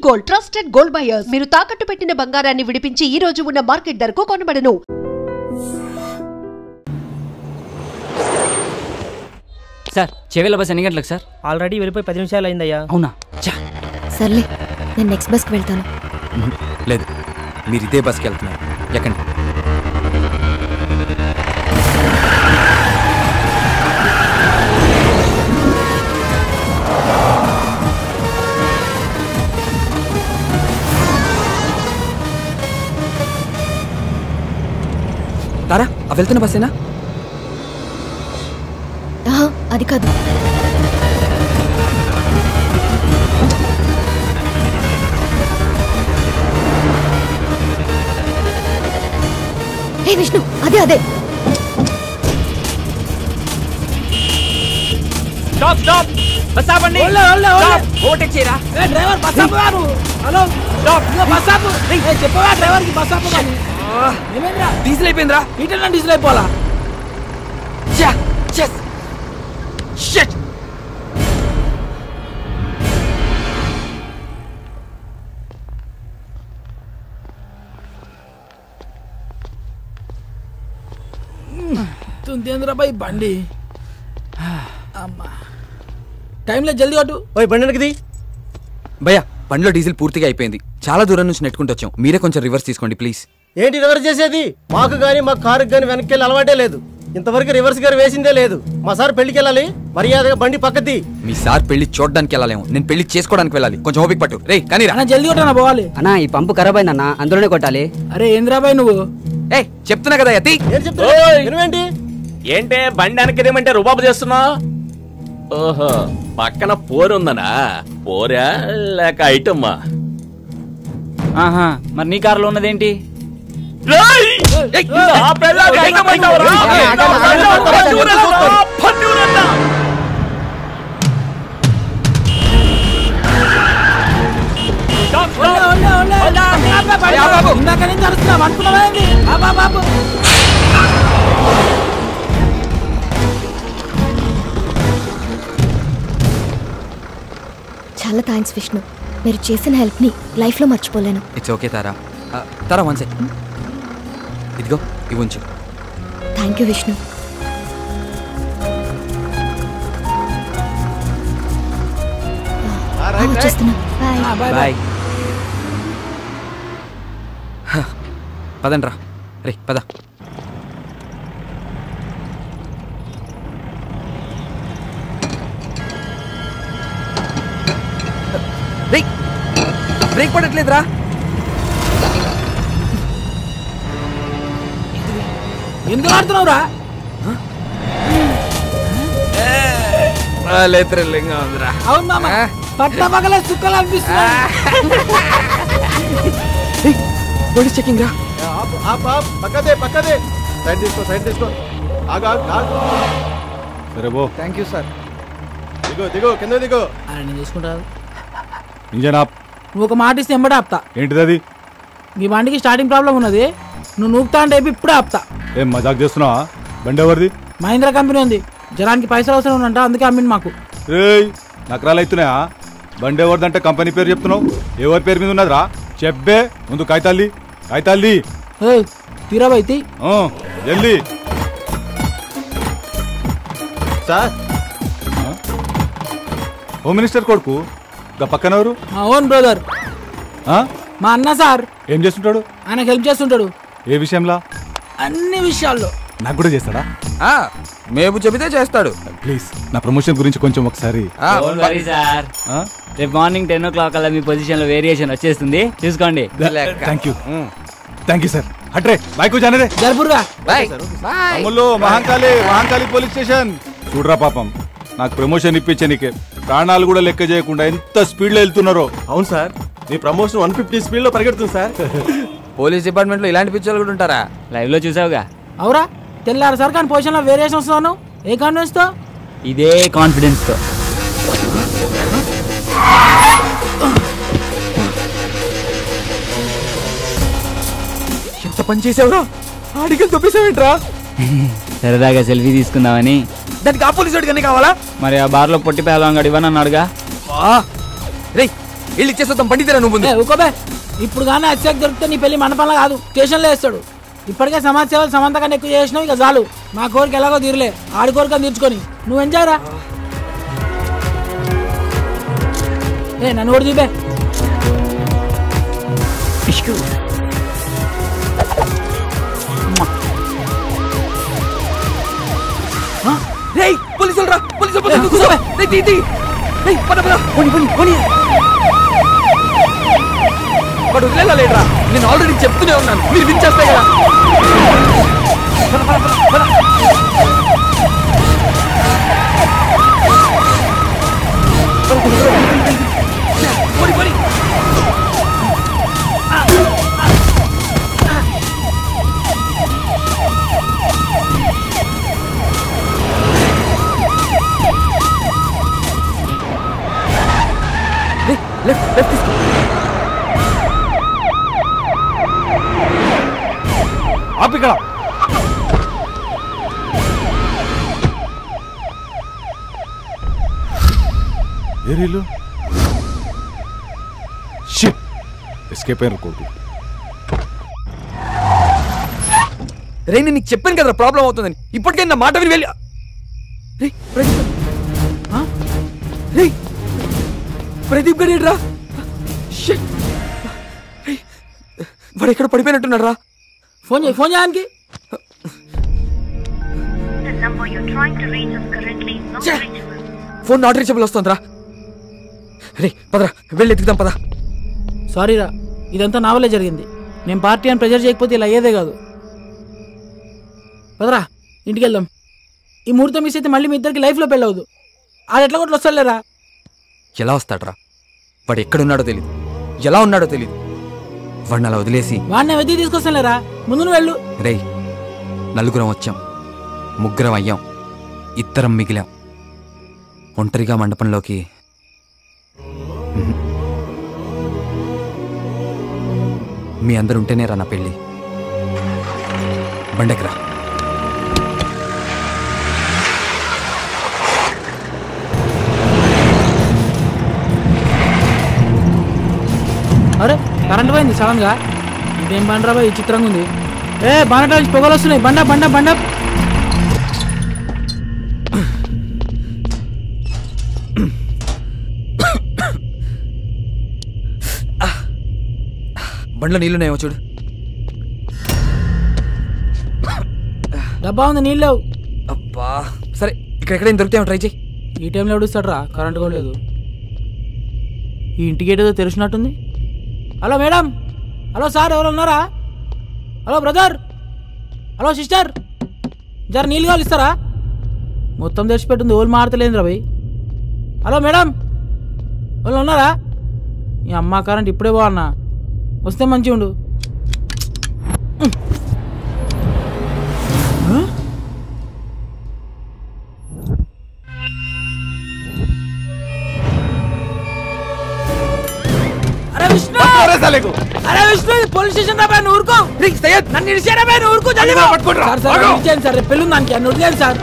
Gold, trusted gold buyers. మీరు తాకట్టు పెట్టిన బంగారాన్ని విడిపించి ఈ రోజు ఉన్న మార్కెట్ ధరకు కొనబడను. సార్ చెవేల బస్ ఎన్ని గంటలకు సార్? ఆల్రెడీ వెళ్ళిపోయి 10 నిమిషాలు అయిందయ్యా. అవునా? సర్లే, నేను నెక్స్ట్ బస్కి వెళ్తాను. లేదు, మీరు ఇదే బస్కి వెళ్తున్నారు. ఎక్కండి. తారా, అవి వెళ్తున్న బస్సేనా? అది కాదు. ఏ విష్ణు, అదే అదే. స్టాప్ స్టాప్, బస్ ఆపండి. ఓవర్టేక్ చేయరా. ఏ డ్రైవర్, బస్ ఆపు బాబు. హలో స్టాప్, బస్ ఆపు. ఏ చెప్పవా డ్రైవర్ కి బస్ ఆపు బాబు. ఏమైందిరా? డీజిల్ అయిపోయిందిరా. ఈటన్నా డీజిల్ అయిపోవాలా? ఛా చెస్ షిట్. తుందేంద్రా బాయ్ బండి. అమ్మా, టైంలో జల్దీ కొట్టు. ఓయ్ బండి వెనక్కి. భయ్యా, బండిలో డీజిల్ పూర్తిగా అయిపోయింది. చాలా దూరం నుంచి నెట్టుకుంటూ వచ్చాం. మీరే కొంచెం రివర్స్ తీసుకోండి ప్లీజ్. ఏంటి రివర్స్ చేసేది? మాకు గానీ మా కారుకి గానీ వెనక్కి వెళ్ళి అలవాటే లేదు. ఇంతవరకు రివర్స్ గారు వేసిందే లేదు. మా సార్ పెళ్లికి వెళ్ళాలి, మర్యాదగా బండి పక్కది. మీ సార్ పెళ్లి చూడడానికి వెళ్ళాలేమో, నేను పెళ్లి చేసుకోవడానికి వెళ్ళాలి. కొంచెం ఓపిక పట్టు. రే కానీ అన్న జల్దీ కొట్టనా పోవాలి. అన్నా ఈ పంపు ఖరాబ్ అయిందన్నా, అందులోనే కొట్టాలి. అరే ఏంద్రా బాయ్ నువ్వు? ఏ చెప్తున్నా కదా యతి. ఏం చెప్తా? వినవేంటి? ఏంటే బండి వెనక్కిదేమంటే రుబాబు చేస్తున్నావు? ఓహో, పక్కన పోరుందనా? పోరా లేక ఐటమ్మా? ఆహా, మరి నీ కారులో ఉన్నదేంటి? ఇందాక నుంచి అరుస్తున్నావు అనుకున్నావేంటి? బాబు చాలా థ్యాంక్స్ విష్ణు, మీరు చేసిన హెల్ప్ని లైఫ్లో మర్చిపోలేను. It's okay Tara. Tara one second, ఇదిగో ఇవి ఉంచు. Thank you Vishnu. వచ్చేస్తున్నా. బాయ్. బాయ్. పదండ్రా. రే పద. బ్రేక్ పడట్లేదురా. ఎందుకు ఆడుతున్నావురా? అవును మామ, పట్ల పగలే చుక్కలు అనిపిస్తున్నా. చెకింగ్ రా. పక్కదే పక్కదే. సైడ్ తీసుకో, సైడ్ తీసుకో. ఆగు ఆగు ఆగు. సరే బో. Thank you sir. దిగో దిగో, కింద దిగో. నేను చూసుకుంటాను. Engine off. నువ్వు ఒక మాట ఇస్తే ఎంబడే ఆపుతా. ఏంటిది అది? ఈ బండికి స్టార్టింగ్ ప్రాబ్లం ఉన్నది. నువ్వు నూపుతా అంటే ఇప్పుడే ఆపుతా. ఏం మజాక్ చేస్తున్నావా? బండి ఎవరిది? మహీంద్రా కంపెనీ ఉంది. జనానికి పైసలు అవసరం ఉందంట, అందుకే అమ్మింది మాకు. రేయ్ నకరాలు అవుతున్నాయా? బండి ఎవరిదంటే కంపెనీ పేరు చెప్తున్నావు. ఎవరి పేరు మీద ఉన్నదిరా? చెప్పే ముందు. కాగితాల్ది కాగితాల్ది. తీరాబైతి జల్దీ. సార్, హోమ్ మినిస్టర్ కొడుకు గా పక్కన ఎవరు? ఓన్ బ్రదర్, మా అన్న సార్. ఏం చేస్తుంటాడు? ఆయనకు హెల్ప్ చేస్తుంటాడు. ఏ విషయంలో? అన్ని విషయాల్లో. నాకు కూడా చేస్తాడా? మేము చెబితే చేస్తాడు. ప్లీజ్ నా ప్రమోషన్ గురించి కొంచెం ఒకసారి. సార్ రేపు మార్నింగ్ 10 o'clock అలా మీ పొజిషన్ లో వేరియేషన్ వచ్చేస్తుంది, చూసుకోండి. Thank you sir. హట్రే బైక్ జానే రే. జరుపురుగా. అమ్ముల్లో మహంకాళి పోలీస్ స్టేషన్. చూడరా పాపం, నాకు ప్రమోషన్ ఇప్పించే నీకే ప్రాణాలు కూడా లెక్క చేయకుండా ఎంత స్పీడ్ లో వెళ్తున్నారో. అవును సార్, మీ ప్రమోషన్ 150 స్పీడ్ లో పరిగెడుతుంది సార్. పోలీస్ డిపార్ట్మెంట్ లో ఇలాంటి పిక్చర్లు కూడా ఉంటారా? లైవ్ లో చూసావుగా. అవురా, తెల్లారు సార్ కానీ పొజిషన్ లో వేరియేషన్ వస్తున్నాను. ఏ కాన్ఫిడెన్స్ తో? ఇదే కాన్ఫిడెన్స్ తో. ఎంత పని చేసావురా? ఆడికలు తొప్పేసావేంట్రా? సరదాగా సెల్ఫీ తీసుకుందామని. దానికి ఆ పోలీసు వాడికి కావాలా? మరి ఆ బార్ లో పొట్టి పేదవాడు ఇవ్వనన్నాడుగా. రేయ్ వెళ్ళి ఇచ్చేస్తాం పండితేరా నువ్వు ముందు. ఊకోబే, ఇప్పుడు కానీ అత్యాక్ దొరికితే నీ పెళ్లి మండపంలో కాదు స్టేషన్లో వేస్తాడు. ఇప్పటికే సమాజ సేవలు సమంత కన్నా ఎక్కువ చేసినావు, ఇక చాలు. మా కోరిక ఎలాగో తీరలే, ఆడి కోరిక తీర్చుకొని నువ్వు ఎంజాయ్ రా. నన్ను కూడా చూపే. పోలీసులు రా, పోలీసులు వాడు వదిలేలేట్రా. నేను ఆల్రెడీ చెప్తూనే ఉన్నాను, మీరు వినిచేస్తే కదా. ఆపిక్కడ ఏరీలు షిట్ ఎస్కేప్ అయిన కోర్టు. రే నేను నీకు చెప్పాను కదరా ప్రాబ్లం అవుతుందని. ఇప్పటికైనా నా మాట విని వెళ్ళి. ప్రదీప్ గారు రా, వాడు ఎక్కడ పడిపోయినట్టున్నాడు రా. ఫోన్ చేయి, ఫోన్ చేయడానికి. ఫోన్ నాట్ రీచబుల్ వస్తుందిరా. రే పదరా వెళ్ళి ఎత్తుకుదాం పద. సారీరా, ఇదంతా నా వల్లే జరిగింది. నేను పార్టీ అని ప్రెజర్ చేయకపోతే ఇలా అయ్యేదే కాదు. పదరా ఇంటికి వెళ్దాం. ఈ ముహూర్తం మిస్ అయితే మళ్ళీ మీ ఇద్దరికి లైఫ్లో పెళ్ళవద్దు. ఆడు ఎట్లా కొట్లు వస్తాడులేరా. ఎలా వస్తాడ్రా? వాడు ఎక్కడున్నాడో తెలీదు, ఎలా ఉన్నాడో తెలీదు. వాడిని అలా వదిలేసి వాడిని వెతికి తీసుకొస్తానులేరా. ముందు నువ్వు వెళ్ళు. రేయ్, నలుగురం వచ్చాం, ముగ్గురం అయ్యాం, ఇద్దరం మిగిలాం. ఒంటరిగా మండపంలోకి మీ అందరు ఉంటేనే రా నా పెళ్ళి. బండెక్కరా. అరే కరెంట్ పోయింది సడన్ గా. ఇదేం బండరా బాయ్, చిత్రంగా ఉంది. బండ నుంచి పొగలు వస్తున్నాయి. బండ బండ బండ. బండ్లో నీళ్ళున్నాయేమో చూడు. డబ్బా ఉంది, నీళ్ళు లేవు. అబ్బా సరే, ఇక్కడెక్కడైనా దొరికితేమో ట్రై చేయి. ఈ టైంలో ఎవడుస్తాడు రా, కరెంట్ కూడా లేదు. ఈ ఇంటికి ఏదో తెరిచినట్టుంది. హలో మేడం, హలో సార్, ఎవరు ఉన్నారా? హలో బ్రదర్, హలో సిస్టర్, జర నీళ్ళు కావాలి ఇస్తారా? మొత్తం తెరిచిపెట్టుంది, ఓళ్ళు మారతలేదు రా భయ్. హలో మేడం, వాళ్ళు ఉన్నారా? ఈ అమ్మ కరెంట్ ఇప్పుడే బాగున్నా, వస్తే మంచిగా ఉండు. అరే విష్ణు, అరే విష్ణు, పోలీస్ స్టేషన్ రా, నువ్వు ఊరుకో. నన్ను ఇడిచారా, నువ్వు ఊరుకో. సార్ సార్ పెళ్ళి దానికి అన్ను వదిలేదు సార్.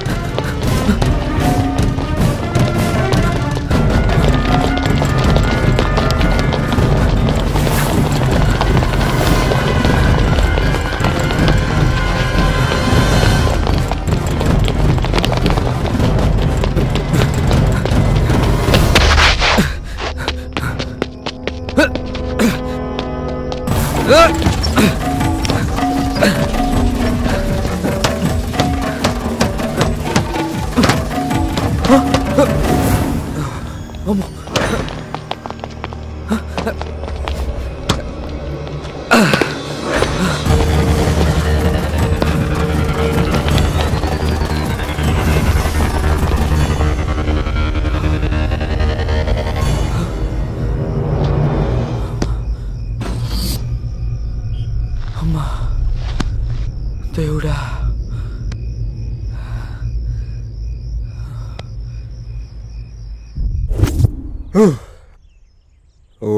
దేవుడా,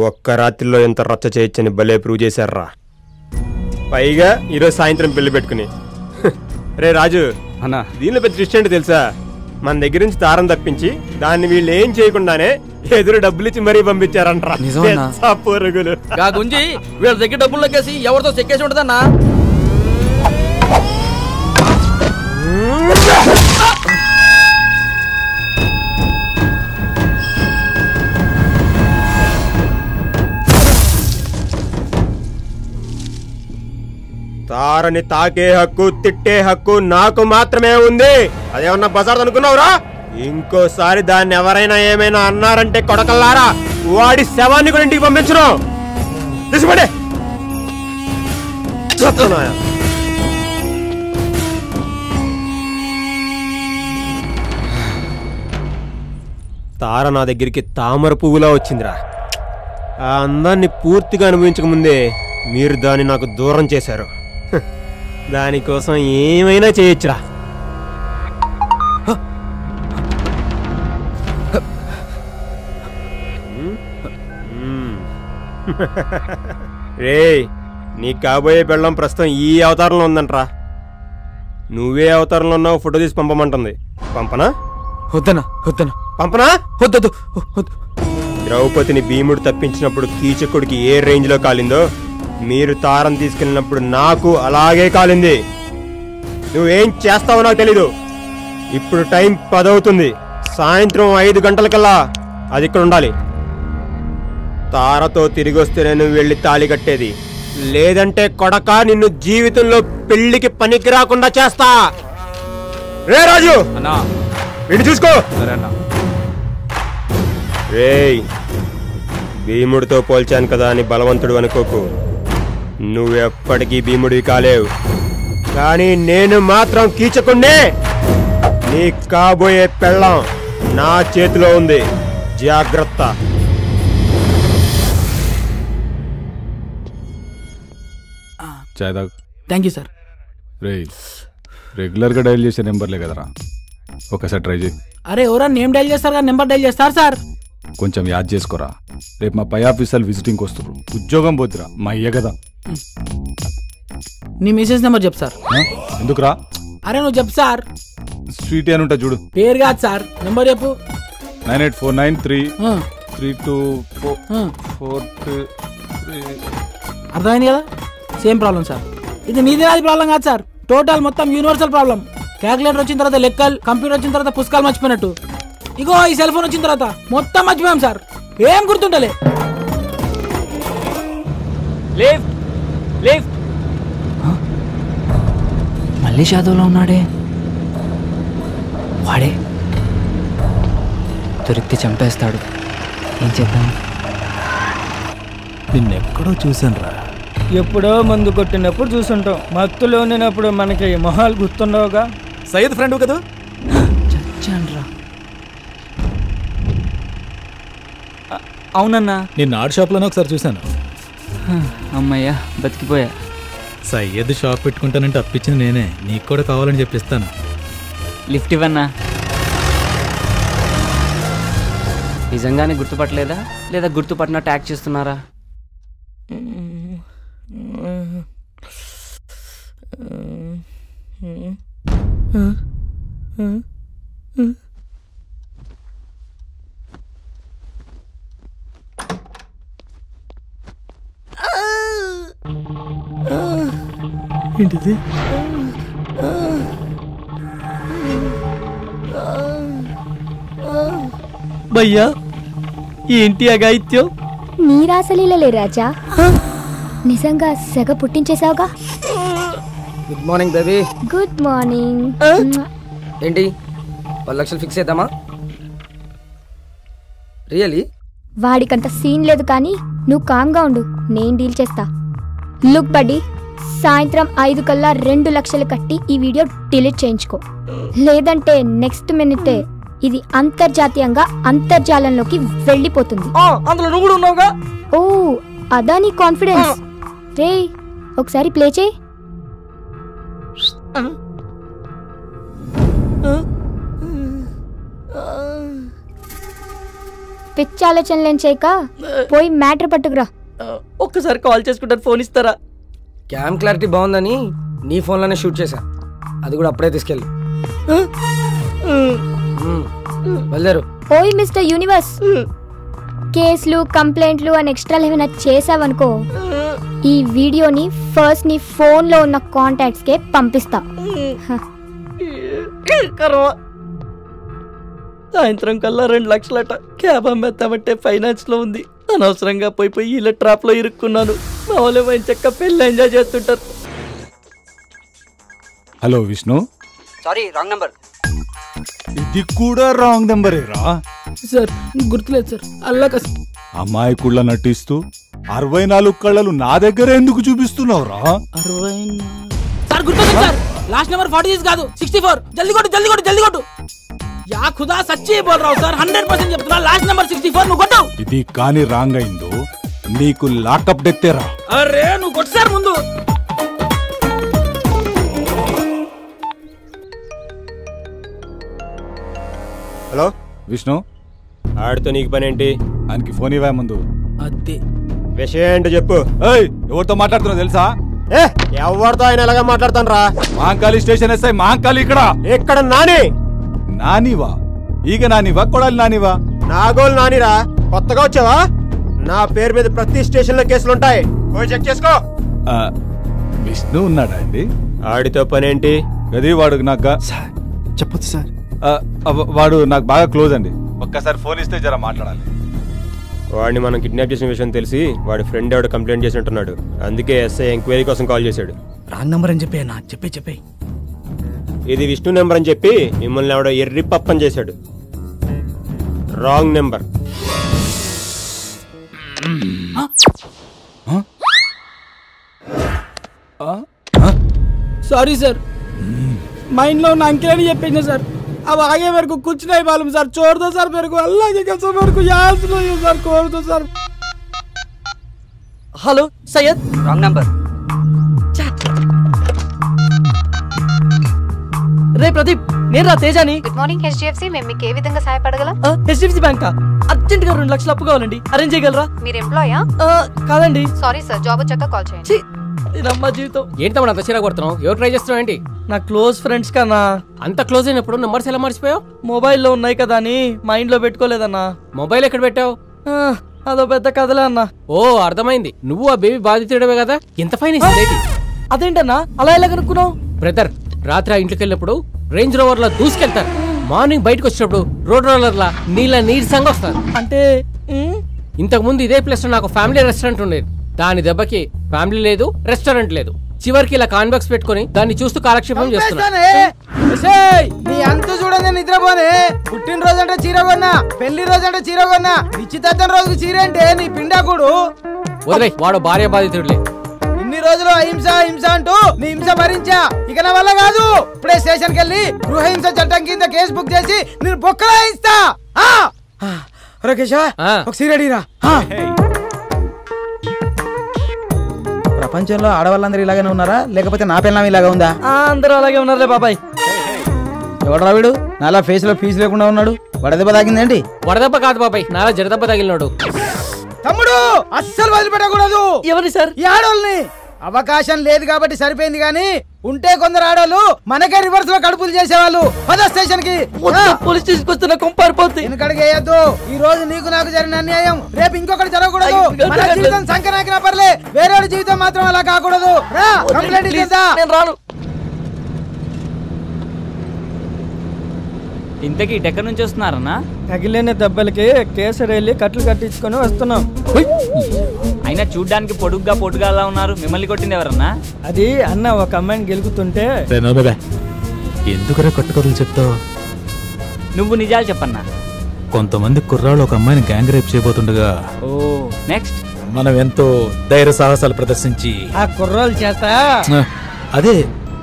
ఒక్క రాత్రిలో ఎంత రచ్చ చేయొచ్చని భలే ప్రూవ్ చేశారా. పైగా ఈరోజు సాయంత్రం పెళ్లి పెట్టుకుని. రే రాజు అన్న, దీనిలో పెద్ద ట్విస్ట్ ఏంటి తెలుసా? మన దగ్గర నుంచి తారం తప్పించి దాన్ని వీళ్ళు ఏం చేయకుండానే ఎదురు డబ్బులు ఇచ్చి మరీ పంపించారంటారా నిజమన్నా? పొరుగులు గుంజి వీళ్ళ దగ్గర డబ్బులు లెక్కేసి ఎవరితో చెక్కేసి ఉంటుందన్నా. తారని తాకే హక్కు తిట్టే హక్కు నాకు మాత్రమే ఉంది. అదేమన్నా బజార్ అనుకున్నావురా? ఇంకోసారి దాన్ని ఎవరైనా ఏమైనా అన్నారంటే కొడకల్లారా వాడి శవాన్ని కూడా ఇంటికి పంపించను. తీసుకోండి. తార నా దగ్గరికి తామర పువ్వులా వచ్చిందిరా. ఆ అందాన్ని పూర్తిగా అనుభవించక ముందే మీరు దాన్ని నాకు దూరం చేశారు. దానికోసం ఏమైనా చేయొచ్చురా. రేయ్, నీ కాబోయే పెళ్ళం ప్రస్తుతం ఈ అవతారంలో ఉందంట్రా. నువ్వే అవతారంలో ఉన్నావు, ఫోటో తీసి పంపమంటుంది. పంపనా? వద్దనా వద్దనా పంపనా? వద్దొద్దు. ద్రౌపదిని భీముడు తప్పించినప్పుడు కీచకుడికి ఏ రేంజ్ లో కాలిందో మీరు తారం తీసుకెళ్ళినప్పుడు నాకు అలాగే కాలింది. నువ్వేం చేస్తావో నాకు తెలీదు. ఇప్పుడు టైం 10 అవుతుంది. సాయంత్రం 5 గంటలకల్లా అది ఇక్కడ ఉండాలి. తారతో తిరిగి వస్తేనే నువ్వు వెళ్ళి తాళి కట్టేది. లేదంటే కొడక నిన్ను జీవితంలో పెళ్లికి పనికి రాకుండా చేస్తా. రే రాజు, వీడిని చూసుకో. రేయ్, భీముడితో పోల్చాను కదా అని బలవంతుడు అనుకోకు. నువ్వెప్పటికీ భీముడివి కాలేవు. కానీ నేను మాత్రం కీచకుండే. నీ కాబోయే పెళ్ళం నా చేతిలో ఉంది. జాగ్రత్త. Thank you sir. రే, రెగ్యులర్గా డైల్ చేసే నెంబర్లే కదరా, ఒకసారి ట్రై చేయి. అరే ఎవరా నేమ్ డైల్ చేస్తారు కానీ నెంబర్ డైల్ చేస్తారు సార్. కొంచెం యాద్ చేసుకోరా. రేపు మా పై ఆఫీసర్లు విజిటింగ్కి వస్తారు. ఉద్యోగం పోతురా, మా అయ్య కదా. నీ మెసేజ్ నెంబర్ చెప్పు సార్. ఎందుకురా? అరే నువ్వు చెప్పు సార్. స్వీట్ అని ఉంటా చూడు. పేరు కాదు సార్, నెంబర్ చెప్పు. 98493324. అర్థమైంది కదా? Same problem sir. ఇది నీది నాది ప్రాబ్లం కాదు సార్, టోటల్ మొత్తం యూనివర్సల్ ప్రాబ్లం. క్యాలిక్యులేటర్ వచ్చిన తర్వాత లెక్కలు, కంప్యూటర్ వచ్చిన తర్వాత పుస్తకాలు మర్చిపోయినట్టు ఇగో ఈ సెల్ ఫోన్ వచ్చిన తర్వాత మొత్తం మర్చిపోయాం సార్. ఏం గుర్తుంటలే. మళ్ళీ షాదోలో ఉన్నాడే. వాడే దొరికితే చంపేస్తాడు. ఏం చేద్దాం? నిన్నెక్కడో చూసాను రా. ఎప్పుడో మందు కొట్టినప్పుడు చూసుంటాం. మత్తులో ఉండినప్పుడు మనకి మొహాలు గుర్తుండవుగా. సయ్యద్ ఫ్రెండ్ కదా? చచ్చాన్రా. అవునన్నా, నిన్న ఆర్ట్ షాప్లోనే ఒకసారి చూశాను. అమ్మయ్యా బతికిపోయా. సయ్యద్ షాప్ పెట్టుకుంటానంటే అప్పించింది నేనే. నీకు కూడా కావాలని చెప్పిస్తాను. లిఫ్ట్ ఇవ్వన్నా. నిజంగానే గుర్తుపట్టలేదా లేదా గుర్తుపట్టినట్టు యాక్ట్ చేస్తున్నారా? ఏంటిది? భయ్యా ఏంటి అగాయిత్యం? నీ రాసలీలలే రాజా. నిజంగా సెగ పుట్టించేసావుగా. Good morning baby. Good morning. ఏంటి 10 లక్షలు ఫిక్స్ చేద్దామా? రియలీ? వాడికంత సీన్ లేదు కానీ నువ్వు కామ్గా ఉండు, నేను డీల్ చేస్తా. లుక్ బడ్డీ, సాయంత్రం 5 కల్లా 2 లక్షలు కట్టి ఈ వీడియో డిలీట్ చేయించుకో. లేదంటే నెక్స్ట్ మినిటే ఇది అంతర్జాతీయంగా అంతర్జాలంలోకి వెళ్ళిపోతుంది. అందులో నువ్వు కూడా ఉన్నావుగా. ఓ అదా నీ కాన్ఫిడెన్స్. రే ఒకసారి ప్లే చేయి. పిచ్చి ఆలోచనలేం చేయక పోయి మ్యాటర్ పట్టుకురా. ఒక్కసారి కాల్ చేసుకుంటారు, ఫోన్ ఇస్తారా? క్యామ్ క్లారిటీ బాగుందని నీ ఫోన్లోనే షూట్ చేశా. అది కూడా అప్పుడే తీసుకెళ్ళి. బయలుదేరు. ఓయ్ మిస్టర్ యూనివర్స్, కేసులు కంప్లైంట్లు అని ఎక్స్ట్రాలు ఏమైనా చేసావనుకో, ఈ వీడియోని ఫస్ట్ నీ ఫోన్లో ఉన్న కాంటాక్ట్స్కే పంపిస్తా. సాయంత్రం కల్లా 2 లక్షలట. క్యాబ్ అమ్మేస్తామంటే ఫైనాన్స్ లో ఉంది. అనవసరంగా పోయి ఇలా ట్రాప్ లో ఇరుక్కున్నాను. మా వాళ్ళు మంచి పెళ్ళి ఎంజాయ్ చేస్తుంటారు. Hello Vishnu. Sorry, wrong number. ఇది కూడా రాంగ్ నెంబరేరా? సార్ గుర్తులేదు సార్. అల్లా అమాయకుళ్ళ నటిస్తూ 64 కళ్ళలు నా దగ్గర ఎందుకు చూపిస్తున్నావురా? 60 సార్ గుర్తుంది సార్. లాస్ట్ నెంబర్ 46 కాదు 64. జల్దీ కొట్టు జల్దీ కొట్టు జల్దీ కొట్టు. యా ఖుదా సచ్చి బోల్ రావు సార్. 100% చెప్తున్నా. లాస్ట్ నెంబర్ 64 నువ్వు కొట్టు. ఇది కానీ రాంగ్ అయిందో నీకు లాకప్ డెత్తేరా. అరే నువ్వు కొట్టు సార్ ముందు. హలో విష్ణు. ఆడితో నీకు పని ఏంటి? ఆయనకి ఫోన్ ఇవ్వా ముందు. అదే విషయం ఏంటో చెప్పు. ఎవరితో మాట్లాడుతున్నావు తెలుసా? ఎవరితో ఆయన ఎలాగా మాట్లాడతాను రా? మహంకాళి స్టేషన్ ఎస్ఐ మహంకాళి ఇక్కడ నాని. నానివా? ఈగ నానివా కొడాలి నానివా? నాగోలు నానిరా. కొత్తగా వచ్చావా? నా పేరు మీద ప్రతి స్టేషన్ లో కేసులుంటాయి, పోయి చెక్ చేసుకో. విష్ణు ఉన్నాడా అండి? ఆడితో పని ఏంటి? గది వాడు నాకు చెప్పొచ్చు సార్. వాడు నాకు బాగా క్లోజ్ అండి. ఒక్కసారి ఫోన్ ఇస్తే జర మాట్లాడాలి. వాడిని మనం కిడ్నాప్ చేసిన విషయం తెలిసి వాడి ఫ్రెండ్ ఎవడు కంప్లైంట్ చేసినట్టున్నాడు. అందుకే ఎస్ఐ ఎంక్వైరీ కోసం కాల్ చేశాడు. రాంగ్ నంబర్ అని చెప్పే నా చెప్పే ఇది విష్ణు నెంబర్ అని చెప్పి మిమ్మల్ని ఎవడో ఎర్రి పప్పని చేశాడు. Wrong number. Sorry sir. Mind లో ఉన్న అంకెలని చెప్పేసిన సార్. अब आगे मेरे को कुछ नहीं मालूम सर. छोड़ दो सर मेरे को. अल्लाह की कसम मेरे को याद नहीं है सर. छोड़ दो sir. Hello Syed. Wrong number. రే ప్రదీప్, నేను రా తేజాని. Good morning HDFC. మేము మీకు ఏ విధంగా సహాయపడగలం? హెచ్డిఎఫ్సి బ్యాంక్ అర్జెంట్ గా 2 లక్షలు అప్పు కావాలండి. అరేంజ్ చేయగలరా? మీరు ఎంప్లాయా? కాదండి. సారీ సార్, జాబ్ వచ్చాక కాల్ చేయండి. ఇదమ్మా జీవితం. ఏంటి తమ్ముడు అంత చిరాకు పడుతున్నావు? ఎవరు ట్రై చేస్తున్నావు ఏంటి? నా క్లోజ్ ఫ్రెండ్స్ కన్నా. అంత క్లోజ్ అయినప్పుడు నెంబర్స్ ఎలా మర్చిపోయావు? మొబైల్లో ఉన్నాయి కదా అని మైండ్ లో పెట్టుకోలేదన్నా. మొబైల్ ఎక్కడ పెట్టావు? అదో పెద్ద కథలే అన్నా. ఓ అర్థమైంది. నువ్వు ఆ బేబీ బాధితుడవే కదా. ఎంత ఫైన్ ఇస్తుంది? అదేంటన్నా అలా ఎలా కనుక్కున్నావు? బ్రదర్, రాత్రి ఆ ఇంటికి వెళ్ళినప్పుడు రేంజ్ రోవర్ లా దూసుకెళ్తారు. మార్నింగ్ బయటకు వచ్చినప్పుడు రోడ్ రోలర్ లా నీరసంగా వస్తారు. అంటే ఇంతకు ముందు ఇదే ప్లేస్ లో నాకు ఫ్యామిలీ రెస్టారెంట్ ఉండేది. దాని దెబ్బకి ఫ్యామిలీ లేదు, రెస్టారెంట్ లేదు. చివరికి ఇలా కాన్బాక్స్ పెట్టుకుని దాన్ని చూస్తూ కాలక్షేపం చేస్తున్నాను. నీ అంత చూడండి నిద్రపోనే. పుట్టినరోజు అంటే చీర కొన్నా, పెళ్లి రోజు అంటే చీర కొన్నా, నిశ్చితార్థం రోజుకి చీర అంటే నీ పిండాకుడు. వదిలే, వాడు భార్య బాధితుడులే. ఇన్ని రోజులు అహింస హింస అంటూ నీ హింస భరించా. ఇక నా వల్ల కాదు. ఇప్పుడే స్టేషన్ కి వెళ్ళి గృహహింస చట్టం కింద కేసు బుక్ చేసి నేను బొక్కలా ఇస్తా. ఒక సీరడీరా. ప్రపంచంలో ఆడవాళ్ళందరూ ఇలాగే ఉన్నారా, లేకపోతే నా పిల్లం ఇలాగా ఉందా? అందరూ అలాగే ఉన్నారులే బాబాయ్. ఎవడరా వీడు? నాలా ఫేస్ లో ఫీజు లేకుండా ఉన్నాడు. వడదెబ్బ తాగిందేంటి? వడదెబ్బ కాదు బాబాయ్, నాలా జడదెబ్బ తగిలినాడు. తమ్ముడు అస్సలు వదిలిపెట్టకూడదు. ఎవరి సార్? ఈ ఆడోళ్ళని. అవకాశం లేదు కాబట్టి సరిపోయింది, గానీ ఉంటే కొందరు ఆడోళ్ళు మనకే రివర్స్ లో కడుపులు చేసేవాళ్ళు. పద స్టేషన్ కి. పోలీస్ స్టేషన్ వస్తున్న కొంపారిపోతుంది. వెనకడిగేయద్దు. ఈ రోజు నీకు నాకు జరిగిన అన్యాయం రేపు ఇంకొకటి జరగకూడదు. మన జీవితం సంకనాకినా పర్లే, వేరే జీవితం మాత్రం అలా కాకూడదు. కంప్లైంట్ ఇచ్చేద్దా? నేను రాను. ఇంతకీ ఎక్కడి నుంచి వస్తున్నారన్నా? తగిలిన దెబ్బలకి కేసరి వెళ్ళి కట్లు కట్టించుకొని వస్తున్నాం. అయినా చూడ్డానికి పొడుగ్గా అలా ఉన్నారు. మిమ్మల్ని కొట్టింది ఎవరన్నా? అది అన్న ఒక అమ్మాయిని గెలుకుతుంటే. ఎందుకురా కట్టుకథలు చెప్తావు? నువ్వు నిజాలు చెప్పన్నా. కొంతమంది కుర్రాళ్ళు ఒక అమ్మాయిని గ్యాంగ్ రేప్ చేయబోతుండగా ఓ నెక్స్ట్ మనం ఎంతో ధైర్య సాహసాలు ప్రదర్శించి ఆ కుర్రాళ్ళ చేత అదే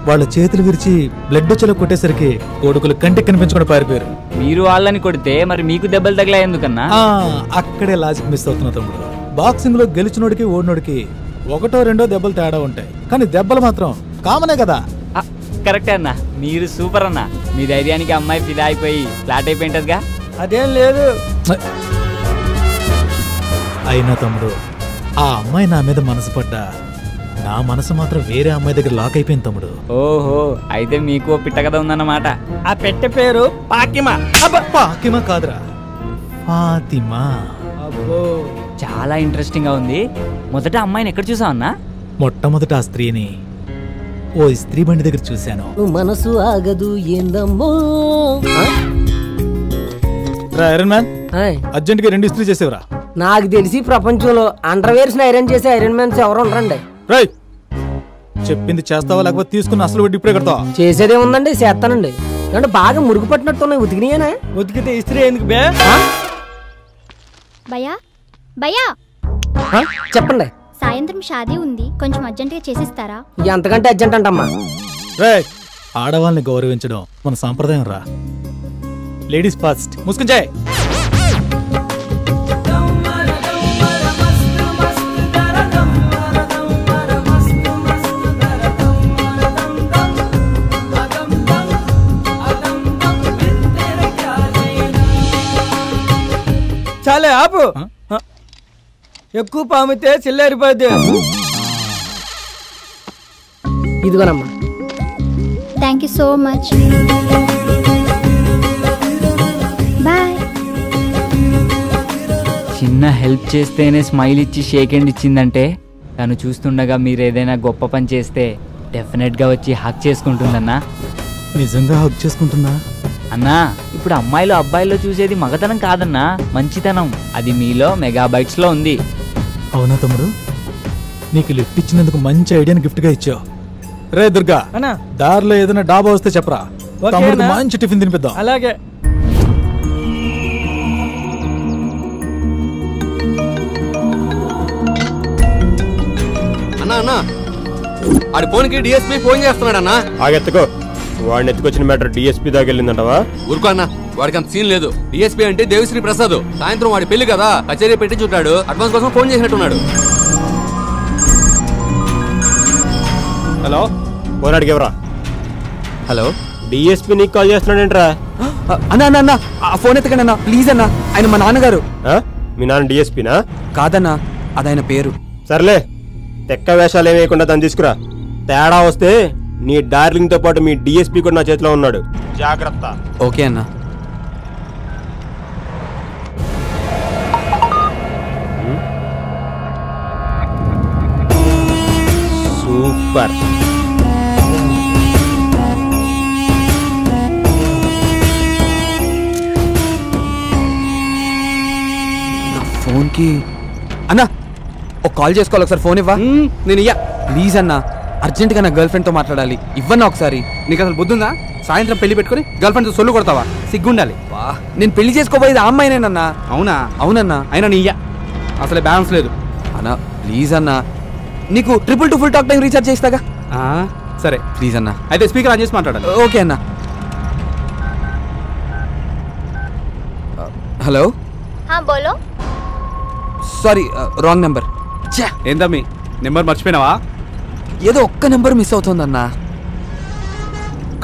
వాళ్ళ చేతులు విరిచి బ్లడ్ వచ్చేలా కొట్టేసరికి కొడుకులు కంటికి కనిపించకుండా పారిపోయారు. మీరు వాళ్ళని కొడితే మరి మీకు దెబ్బలు తగిలా ఎందుకన్నా? అక్కడే లాజిక్ మిస్ అవుతున్నా తమ్ముడు. బాక్సింగ్ లో గెలిచినోడికి ఓడినోడికి 1-2 దెబ్బలు తేడా ఉంటాయి, కానీ దెబ్బలు మాత్రం కామనే కదా. కరెక్టే అన్నా, మీరు సూపర్ అన్నా. మీ ధైర్యానికి అమ్మాయి ఫిదా అయిపోయి ఫ్లాట్ అయిపోయింటదిగా. అదేం లేదు. అయినా తమ్ముడు, ఆ అమ్మాయి నా మీద మనసు పడ్డా నా మనసు మాత్రం వేరే అమ్మాయి దగ్గర లాక్ అయిపోయింది తమ్ముడు. ఓహో, అయితే మీకు పిట్ట కథ ఉందన్నమాట. ఆ పెట్టె పేరు పాకిమా. పాకిమా కాదురా, ఫాతిమా. అబ్బో, చాలా ఇంట్రెస్టింగ్ గా ఉంది. మొదట అమ్మాయిని ఎక్కడ చూసావు అన్నా? మొట్టమొదట ఆ స్త్రీని ఓ ఇస్త్రీ బండి దగ్గర చూశాను. మనసు ఆగదు ఏందమ్మో. ఐరన్ మ్యాన్, అర్జెంట్ గా 2 ఇస్త్రీ చేసేవరా. నాకు తెలిసి ప్రపంచంలో అండర్వేర్స్ ఐరన్ చేసే ఐరన్ మ్యాన్స్ ఎవరు ఉండరండి. రైట్, చెప్పింది చేస్తావా లేకపోతే తీసుకుని అసలు వడ్డీ ఇప్పుడే కడతావా? చేసేదే ఉందండి, చేస్తానండి. అంటే బాగా మురుగు పట్టినట్టున్నాయి. ఉతికినాయేనా? ఉతికితే ఇస్త్రీ ఎందుకు బే? భయ్యా భయ్యా, చెప్పండి. సాయంత్రం షాదీ ఉంది, కొంచెం అర్జెంట్ గా చేసిస్తారా? ఎంతకంటే అర్జెంట్ అంటమ్మా. ఆడవాళ్ళని గౌరవించడం మన సాంప్రదాయం రా. Ladies first. ముసుకుంచాయ్. చాలే ఆపు. ఎక్కువ పామితే చిల్లారిపోద్ది. ఇదిగోనమ్మా. Thank you so much. Bye. చిన్న హెల్ప్ చేస్తేనే స్మైల్ ఇచ్చి షేక్ హ్యాండ్ ఇచ్చిందంటే తను చూస్తుండగా మీరు ఏదైనా గొప్ప పని చేస్తే డెఫినెట్ గా వచ్చి హక్ చేసుకుంటుందన్నా. నిజంగా హక్ చేసుకుంటుందా అన్నా? ఇప్పుడు అమ్మాయిలు అబ్బాయిల్లో చూసేది మగతనం కాదన్నా, మంచితనం. అది మీలో మెగాబైట్స్ లో ఉంది. అవునా తమ్ముడు, నీకు లిఫ్ట్ ఇచ్చినందుకు మంచి ఐడియాని గిఫ్ట్ గా ఇచ్చావు. రే దుర్గా, దారిలో ఏదైనా డాబా వస్తే చెప్పరా, తమ్ముడికి మంచి టిఫిన్ తినిపిద్దాం. అలాగే. అన్నా అన్నా, ఆడి ఫోన్కి డిఎస్పీ ఫోన్ చేస్తున్నాడు అన్నా. ఆగెత్తుకో, వాడిని ఎత్తుకొచ్చిన మ్యాటర్ డిఎస్పీ దాకా వెళ్ళిందంటవా? ఊరుకో అన్నా, వాడికి అంత సీన్ లేదు. డిఎస్పీ అంటే దేవిశ్రీ ప్రసాద్. సాయంత్రం వాడి పెళ్లి కదా, కచేరీ పెట్టి చుట్టాడు. అడ్వాన్స్ కోసం ఫోన్ చేసినట్టున్నాడు. హలో, పోరాడికి ఎవరా? హలో, డిఎస్పీ నీకు కాల్ చేస్తున్నాడేంట్రా? అన్నా అన్నా అన్నా, ఆ ఫోన్ ఎత్తకండి అన్నా ప్లీజ్ అన్నా. ఆయన మా నాన్నగారు. మీ నాన్న డిఎస్పీనా? కాదన్నా, అది ఆయన పేరు. సర్లే, తెక్క వేషాలు ఏమేయకుండా దాన్ని తీసుకురా. తేడా వస్తే నీ డార్లింగ్ తో పాటు మీ డిఎస్పీ కూడా నా చేతిలో ఉన్నాడు, జాగ్రత్త. ఓకే అన్నా. సూపర్. ఫోన్ కి అన్నా ఒక కాల్ చేసుకోవాలి. ఒకసారి ఫోన్ ఇవ్వా? నేను ఇయ్యా ప్లీజ్ అన్నా, అర్జెంట్ గా నా గర్ల్ ఫ్రెండ్ తో మాట్లాడాలి. ఇవ్వన్నా ఒకసారి. నీకు అసలు బుద్ధుందా? సాయంత్రం పెళ్లి పెట్టుకుని గర్ల్ ఫ్రెండ్ తో సొల్లు కొడతావా? సిగ్గుండాలి. నేను పెళ్లి చేసుకోబోయేది ఆ అమ్మాయినేనన్నా. అవునా? అవునన్నా. అయినా నీ ఇయ్యా, అసలే బ్యాలెన్స్ లేదు అన్నా. ప్లీజ్ అన్నా, నీకు 222 ఫుల్ టాక్ టైం రీఛార్జ్ చేస్తాగా. సరే ప్లీజ్ అన్నా. అయితే స్పీకర్ ఆన్ చేసి మాట్లాడాలి. ఓకే అన్నా. హలో. బోలో. Sorry, wrong number. ఏందమ్మీ, నెంబర్ మర్చిపోయినావా? ఏదో ఒక్క నెంబర్ మిస్ అవుతుందన్నా.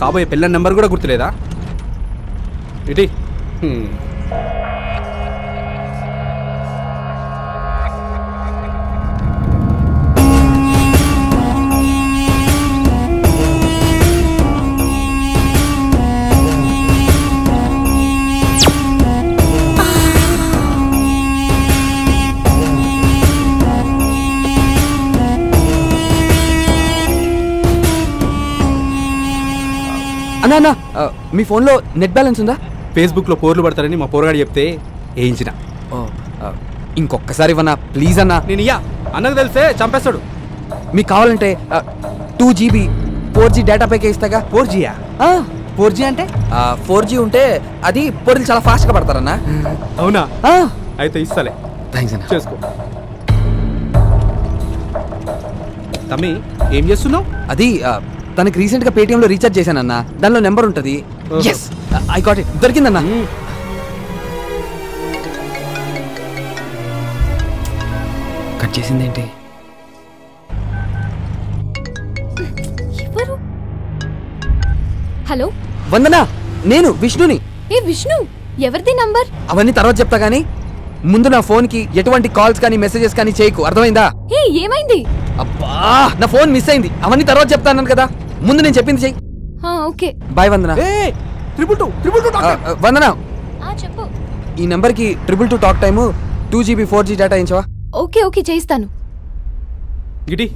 కాబోయే పిల్ల నెంబర్ కూడా గుర్తులేదా? ఇటీ. అన్నా అన్నా, మీ ఫోన్లో నెట్ బ్యాలెన్స్ ఉందా? ఫేస్బుక్ లో పోర్లు పడతారని మా పోరగాడు చెప్తే వేయించిన. ఇంకొకసారి ఇవ్వనా ప్లీజ్ అన్నా. నేను ఇయ్యా, అన్నకు తెలిస్తే చంపేస్తాడు. మీకు కావాలంటే 2GB 4G డేటా ప్యాకే ఇస్తాగా. 4Gయా? 4G అంటే 4G ఉంటే అది పోర్లు చాలా ఫాస్ట్గా పడతారన్నా. అవునా? అయితే ఇస్తాలే. థ్యాంక్స్ అన్న. చేసుకో. తమ్మి ఏం చేస్తున్నావు? అది తనకి రీసెంట్ గా పేటిఎం లో రీఛార్జ్ చేశానన్నా. దానిలో నెంబర్ ఉంటది. yes I got it. దొరికిందన్నా. కట్ చేసిందేంటి? ఎవరు? హలో వందనా, నేను విష్ణుని. ఏ విష్ణు, ఎవరిది నంబర్? అవన్నీ తర్వాత చెప్తా గానీ ముందు నా ఫోన్ కి ఎటువంటి కాల్స్ కానీ మెసేజెస్ కానీ చేయకు, అర్థమైందా? ఏమైంది? అబ్బా నా ఫోన్ మిస్ అయింది, అవన్నీ తర్వాత చెప్తాను కదా, ముందు నేను చెప్పింది చెయ్యి. ఓకే బాయ్ వందన. వందన చెప్పు. ఈ నెంబర్ కి 222 talk time 2GB 4G data ఇచ్చావా? ఓకే ఓకే చేయిస్తాను. గిటి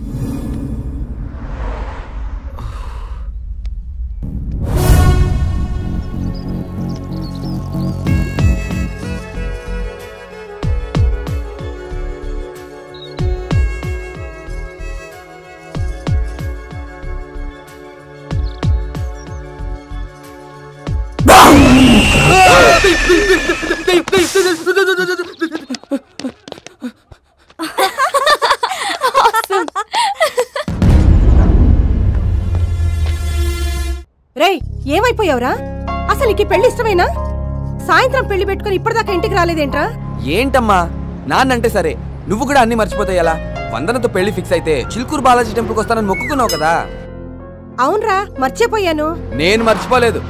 రేయ్ ఏమైపోయావురా? అసలు నీకు పెళ్లి ఇష్టమేనా? సాయంత్రం పెళ్లి పెట్టుకుని ఇప్పటిదాకా ఇంటికి రాలేదేంట్రా? ఏంటమ్మా నాన్నంటే సరే, నువ్వు కూడా అన్ని మర్చిపోతాయి ఎలా? వందనతో పెళ్లి ఫిక్స్ అయితే చిలుకూరు బాలాజీ టెంపుల్కి వస్తానని మొక్కుకున్నావు కదా. అవునరా, మర్చిపోయాను. నేను మర్చిపోలేదు,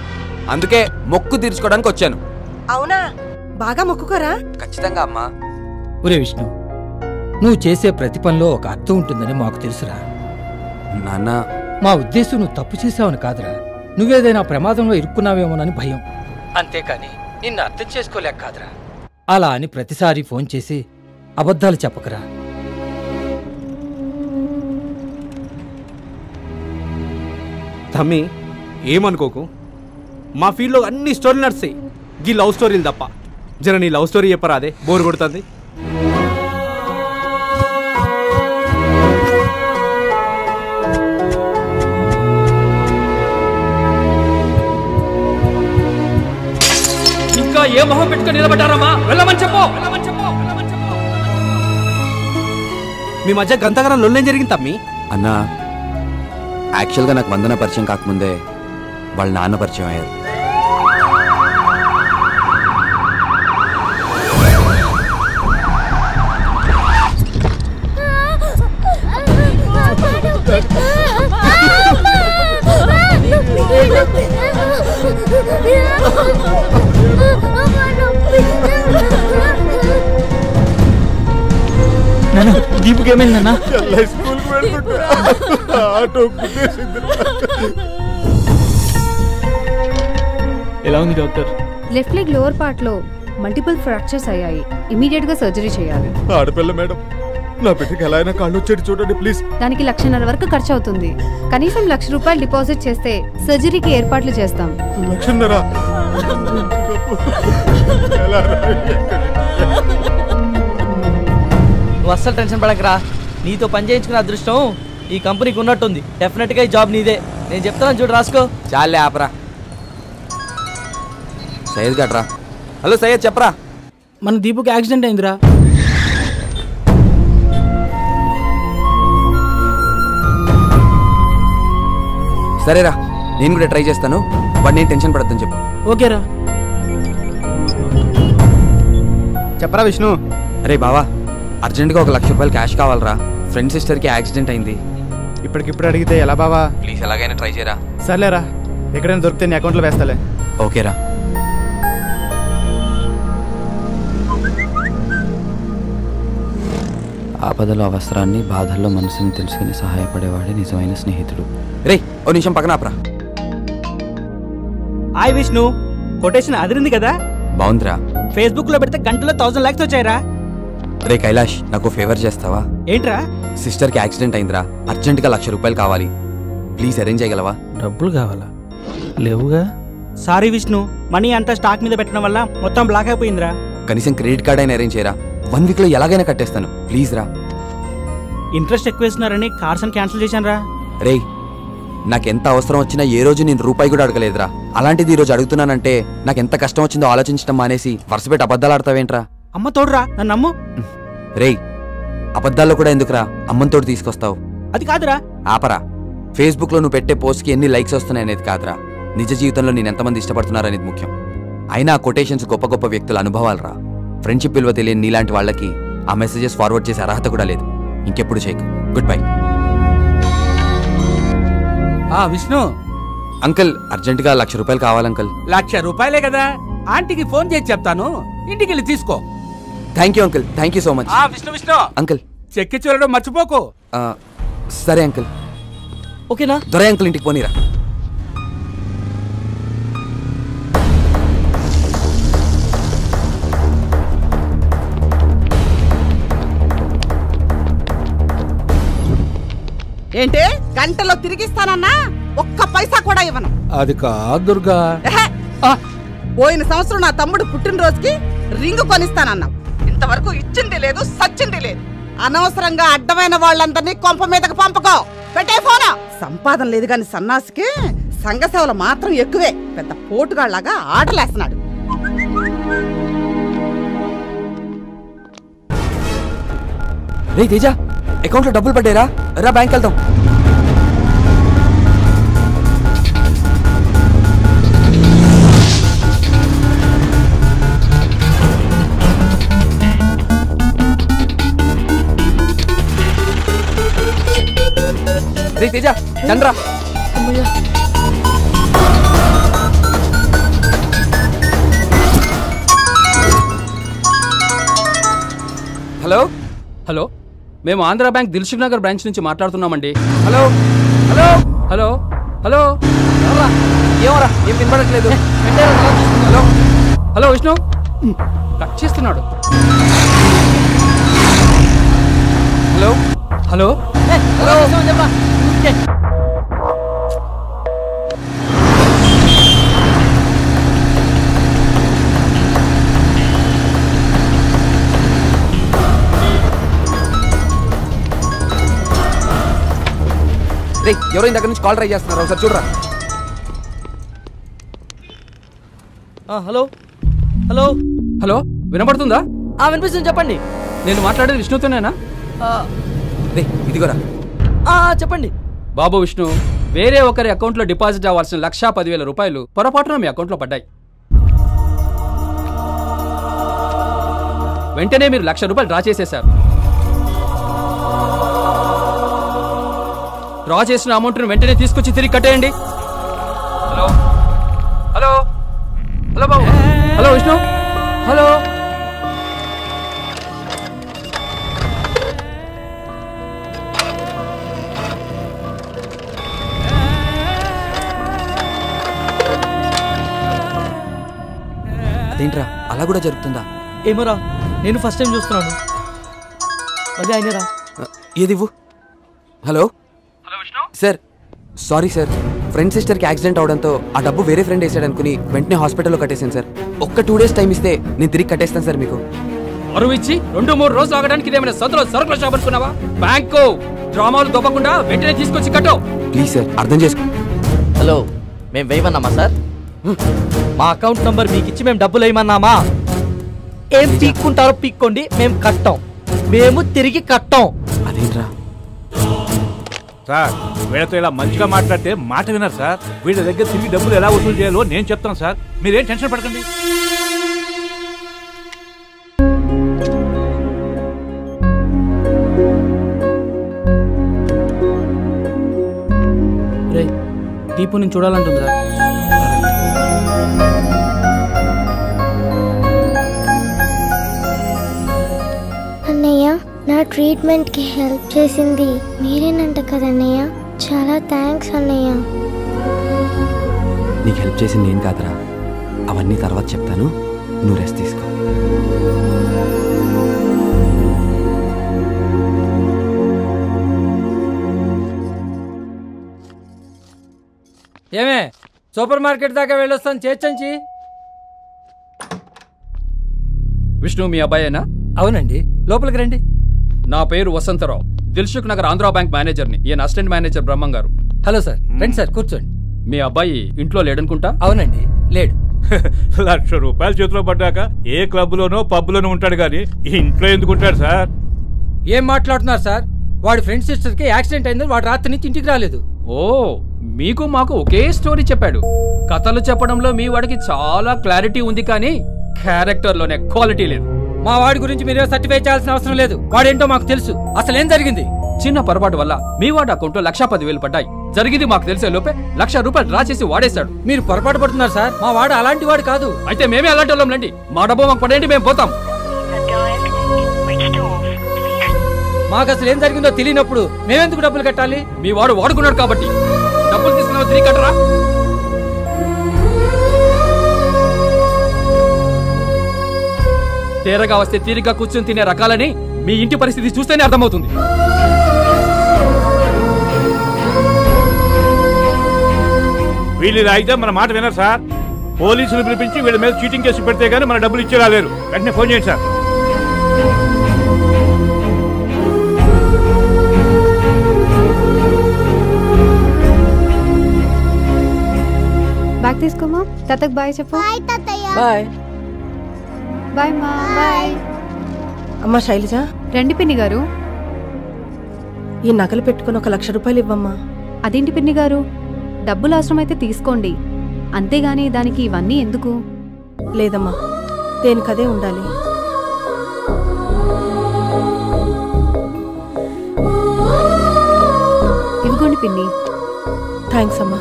అందుకే మొక్కు తీర్చుకోవడానికి వచ్చాను. అవునా, బాగా మొక్కుకోరా. ఖచ్చితంగా అమ్మా. ఒరే విష్ణు, నువ్వు చేసే ప్రతి పనిలో ఒక అర్థం ఉంటుందని మాకు తెలుసురా నాన్న. మా ఉద్దేశం నువ్వు తప్పు చేసావని కాదురా, నువ్వేదైనా ప్రమాదంలో ఇరుక్కున్నావేమోనని భయం. అంతేకాని నిన్ను అర్థం చేసుకోలేక కాదురా. అలా అని ప్రతిసారి ఫోన్ చేసి అబద్ధాలు చెప్పకరా. తమ్మి ఏమనుకోకు, మా ఫీల్డ్లో అన్ని స్టోరీలు నడుస్తాయి, గీ లవ్ స్టోరీలు తప్ప. జర నీ లవ్ స్టోరీ చెప్పరా, అదే బోర్ కొడుతుంది. ఇంకా ఏ మొహం పెట్టుకుని నిలబడ్డారమ్మా? వెళ్ళమని చెప్పు. మీ మధ్య గంతగానం లొల్లేం జరిగింది తమ్మి? అన్నా, యాక్చువల్గా నాకు వందన పరిచయం కాకముందే వాళ్ళ నాన్న పరిచయం అయ్యారు. దీపుకి ఏమైందన్నా? ఎలా ఉంది doctor? Left leg lower part లో మల్టిపుల్ ఫ్రాక్చర్స్ అయ్యాయి. ఇమీడియట్ గా సర్జరీ చేయాలి. ఆడపిల్ల మేడం, నా బిడ్డకి ఎలా అయినా కాళ్ళు వచ్చేది చూడండి ప్లీజ్. దానికి 1,50,000 వరకు ఖర్చు అవుతుంది. కనీసం ₹1,00,000 డిపాజిట్ చేస్తే సర్జరీకి ఏర్పాట్లు చేస్తాం. 1,50,000? నువ్వు అస్సలు టెన్షన్ పడకరా. నీతో పని చేయించుకున్న అదృష్టం ఈ కంపెనీకి ఉన్నట్టుంది. డెఫినెట్ గా ఈ జాబ్ నీదే. నేను చెప్తాను చూడు, రాసుకో. చాలే ఆపరా. సయ్యద్ గట్రా. హలో సయ్యద్, చెప్పరా. మన దీపుకి యాక్సిడెంట్ అయిందిరా. సరేరా, నేను కూడా ట్రై చేస్తాను. వాడు నేను టెన్షన్ పడద్దని చెప్పు. ఓకేరా. చెప్పరా విష్ణు. అరే బావా, అర్జెంట్గా ఒక ₹1,00,000 క్యాష్ కావాలరా. ఫ్రెండ్ సిస్టర్కి యాక్సిడెంట్ అయింది. ఇప్పటికిప్పుడు అడిగితే ఎలా బావా? ప్లీజ్ ఎలాగైనా ట్రై చేయరా. సర్లేరా, ఎక్కడైనా దొరికితే నీ అకౌంట్లో వేస్తాలే. ఓకేరా. ఆపదలో అవసరాన్ని, బాధల్లో మనసుని తెలుసుకుని సహాయపడేవాడే నిజమైన స్నేహితుడు. రే ఓ నిమిషం పక్కన ఆపరా. హాయ్ విష్ణు, కొటేషన్ అదిరింది కదా? బాగుందిరా. ఫేస్బుక్ లో పెడితే గంటలో 1,000 లైక్స్ వచ్చాయిరా. రే కైలాష్, నాకు ఫేవర్ చేస్తావా? ఏంట్రా? సిస్టర్కి యాక్సిడెంట్ అయిందిరా, అర్జెంట్గా ₹1,00,000 కావాలి. ప్లీజ్ అరేంజ్ చేయగలవా? డబ్బులు కావాలా? లేవుగా. సారీ విష్ణు, మనీ అంతా స్టాక్ మీద పెట్టడం వల్ల మొత్తం బ్లాక్ అయిపోయిందిరా. కనీసం క్రెడిట్ కార్డ్ అయినా అరేంజ్ చేయరా. 1 వీక్లో ఎలాగైనా కట్టేస్తాను, ప్లీజ్ రా. ఇంట్రెస్ట్ ఎక్కువ ఇస్తున్నారని కార్స్ అని క్యాన్సిల్ చేశాను రా. రే, నాకెంత అవసరం వచ్చినా ఏ రోజు నేను రూపాయి కూడా అడగలేదురా. అలాంటిది ఈ రోజు అడుగుతున్నానంటే నాకెంత కష్టం వచ్చిందో ఆలోచించడం మానేసి వరుసపెట్టి అబద్ధాలు ఆడతావేంట్రా? అమ్మ తోడురా, నన్ను నమ్ము. రేయ్, అబద్ధాల్లో కూడా ఎందుకురా అమ్మతోడు తీసుకొస్తావు? అది కాదురా. ఆపరా. ఫేస్బుక్లో నువ్వు పెట్టే పోస్ట్కి ఎన్ని లైక్స్ వస్తున్నాయి అనేది కాదురా, నిజ జీవితంలో నేను ఎంతమంది ఇష్టపడుతున్నారనేది ముఖ్యం. అయినా ఆ కొటేషన్స్ గొప్ప గొప్ప వ్యక్తుల అనుభవాలరా. ఫ్రెండ్షిప్ విలువ తెలియని నీలాంటి వాళ్ళకి ఆ మెసేజెస్ ఫార్వర్డ్ చేసే అర్హత కూడా లేదు. ఇంకెప్పుడు చేయకు. Good bye. విష్ణు అంకుల్, అర్జెంటుగా ₹1,00,000 కావాలి అంకుల్. ₹1,00,000 కదా, ఆంటీకి ఫోన్ చేసి చెప్తాను, ఇంటికి వెళ్ళి తీసుకో. Thank you uncle, thank you so much. Vishnu uncle check ఇచ్చి వెళ్ళడం మర్చిపోకు. సరే అంకుల్. ఓకేనా? దొరై అంకుల్ ఇంటికి పోనీరా. ఏంటి గంటలో తిరిగిస్తానన్నా ఒక్క పైసా కూడా ఇవ్వను. అది కాదు దుర్గా. పోయిన సంవత్సరం నా తమ్ముడు పుట్టినరోజుకి రింగు కొనిస్తానన్నావు. ఇంతవరకు ఇచ్చింది లేదు, సచ్చింది లేదు. అనవసరంగా అడ్డమైన వాళ్ళందరినీ కొంప మీదకి పంపకో. పెట్టే ఫోన్. సంపాదన లేదు గాని సన్నాసికి సంఘ సేవలు మాత్రం ఎక్కువే. పెద్ద పోటుగాళ్లాగా ఆటలేస్తున్నాడు. రే తేజ, అకౌంట్ లో డబ్బులు పడ్డారా? రా బ్యాంక్ వెళ్దాం. రే తేజ చంద్ర. హలో హలో, మేము ఆంధ్ర బ్యాంక్ దిల్సుఖ్ నగర్ బ్రాంచ్ నుంచి మాట్లాడుతున్నామండి. హలో హలో హలో హలో ఏమరా, ఏం వినపడట్లేదు. హలో హలో విష్ణు కట్ చేస్తున్నాడు. హలో హలో హలో రే ఎవరో ఇందాక నుంచి కాల్ ట్రై చేస్తున్నారు, ఒకసారి చూడరా. హలో హలో హలో వినపడుతుందా? వినిపిస్తుంది, చెప్పండి. నేను మాట్లాడేది విష్ణుతోనేనా? రే ఇదిగోరా. చెప్పండి. బాబు విష్ణు, వేరే ఒకరి అకౌంట్లో డిపాజిట్ అవ్వాల్సిన 1,10,000 రూపాయలు పొరపాటున మీ అకౌంట్లో పడ్డాయి. వెంటనే మీరు 1,00,000 రూపాయలు డ్రా చేసేశారు. డ్రా చేసిన అమౌంట్ను వెంటనే తీసుకొచ్చి తిరిగి కట్టేయండి. హలో హలో హలో బాబు. హలో విష్ణు. హలో అదేంట్రా అలా కూడా జరుగుతుందా? ఏమోరా, నేను ఫస్ట్ టైం చూస్తున్నాను. మళ్ళీ అయినరా? ఏదివ్వు. Hello sir, sorry sir, friend సిస్టర్కి యాక్సిడెంట్ అవడంతో ఆ డబ్బు వేరే ఫ్రెండ్ వేసాడు అనుకుని వెంటనే హాస్పిటల్లో కట్టేసాను సార్. ఒక్క 2 days టైం ఇస్తే నేను తిరిగి కట్టేస్తాను సార్ మీకు. అరువు ఇచ్చి 2-3 రోజులు ఆగడానికి ఇదేమైనా సొంతలో సరుకుల షాప్ అనుకున్నావా? బ్యాంకు డ్రామాలు దొబ్బకుండా వెంటనే తీసుకొచ్చి కట్టు. ప్లీజ్ సార్ అర్థం చేసుకో. హలో, మేము వేయమన్నామా సార్? మా అకౌంట్ నంబర్ మీకు ఇచ్చి మేము డబ్బులు వేయమన్నామా? ఏం పీక్కుంటారో పీక్కోండి, మేము కట్టాం. మేము తిరిగి కట్టాం. అదేంట్రా సార్, వీళ్ళతో ఇలా మంచిగా మాట్లాడితే మాట విన్నారు సార్. వీళ్ళ దగ్గర తిరిగి డబ్బులు ఎలా వసూలు చేయాలో నేను చెప్తాను సార్, మీరేం టెన్షన్ పడకండి. రే దీపు నేను చూడాలంటుందిరా. అన్నయ్య, నా ట్రీట్మెంట్కి హెల్ప్ చేసింది మీరేనంట కదన్నయ్య. చాలా థ్యాంక్స్ అన్నయ్య. నీకు హెల్ప్ చేసింది నేను కాదురా, అవన్నీ తర్వాత చెప్తాను, నువ్వు రెస్ట్ తీసుకో. ఏమే సూపర్ మార్కెట్ దాకా వెళ్ళొస్తాను చేర్చంచి. విష్ణు మీ అబ్బాయేనా? అవునండి, లోపలికి రండి. నా పేరు వసంతరావు, దిల్సుఖ్ నగర్ ఆంధ్రా బ్యాంక్ మేనేజర్ని. ఈయన అసిస్టెంట్ మేనేజర్ బ్రహ్మం గారు. హలో సార్, రండి సార్ కూర్చోండి. మీ అబ్బాయి ఇంట్లో లేడనుకుంటా? అవునండి, లేడు. 1,00,000 రూపాయలు చేతిలో పడ్డాక ఏ క్లబ్లోనో పబ్లోనో ఉంటాడు కానీ ఇంట్లో ఎందుకు ఉంటాడు సార్? ఏం మాట్లాడుతున్నారు సార్? వాడి ఫ్రెండ్ సిస్టర్కి యాక్సిడెంట్ అయింది, వాడు రాత్రి నుంచి ఇంటికి రాలేదు. ఓ, మీకు మాకు ఒకే స్టోరీ చెప్పాడు. కథలు చెప్పడంలో మీ వాడికి చాలా క్లారిటీ ఉంది కానీ క్యారెక్టర్లోనే క్వాలిటీ లేదు. మా వాడి గురించి మీరే సర్టిఫై చేయాల్సిన అవసరం లేదు. వాడేంటో మాకు తెలుసు. అసలు ఏం జరిగింది? చిన్న పొరపాటు వల్ల మీ వాడి అకౌంట్లో 1,10,000 పడ్డాయి. జరిగింది మాకు తెలిసే లోపే 1,00,000 రూపాయలు డ్రా చేసి వాడేశాడు. మీరు పొరపాటు పడుతున్నారు సార్. మా వాడు అలాంటి వాడు కాదు. అయితే మేమే అలాంటి వాళ్ళం రండి. మా డబ్బు మాకు పడేయండి, మేము పోతాం. మాకు అసలు ఏం జరిగిందో తెలియనప్పుడు మేమెందుకు డబ్బులు కట్టాలి? మీ వాడు వాడుకున్నాడు కాబట్టి డబ్బులు తీసుకున్నావు, తిరిగి కట్టరా. తేరగా వస్తే తీరిగ్గా కూర్చొని తినే రకాలని మీ ఇంటి పరిస్థితి చూస్తేనే అర్థమవుతుంది. వీళ్ళు ఇలా అయితే మన మాట వినరు సార్. పోలీసులు పిలిపించి వీళ్ళ మీద చీటింగ్ కేసు పెడితే గానీ మన డబ్బులు ఇచ్చేలా లేరు. వెంటనే ఫోన్ చేయండి సార్. బ్యాగ్ తీసుకోమా. తాతకు బాయ్ చెప్పు. బాయ్ బాయ్ మా. బాయ్ అమ్మా శైలజ. రండి పిన్ని గారు. ఈ నగలు పెట్టుకుని 1 లక్ష రూపాయలు ఇవ్వమ్మా. అదేంటి పిన్ని గారు, డబ్బులు అవసరమైతే తీసుకోండి, అంతేగాని దానికి ఇవన్నీ ఎందుకు? లేదమ్మా, దేనికదే ఉండాలి. ఇదిగోండి పిన్ని. థ్యాంక్స్ అమ్మా.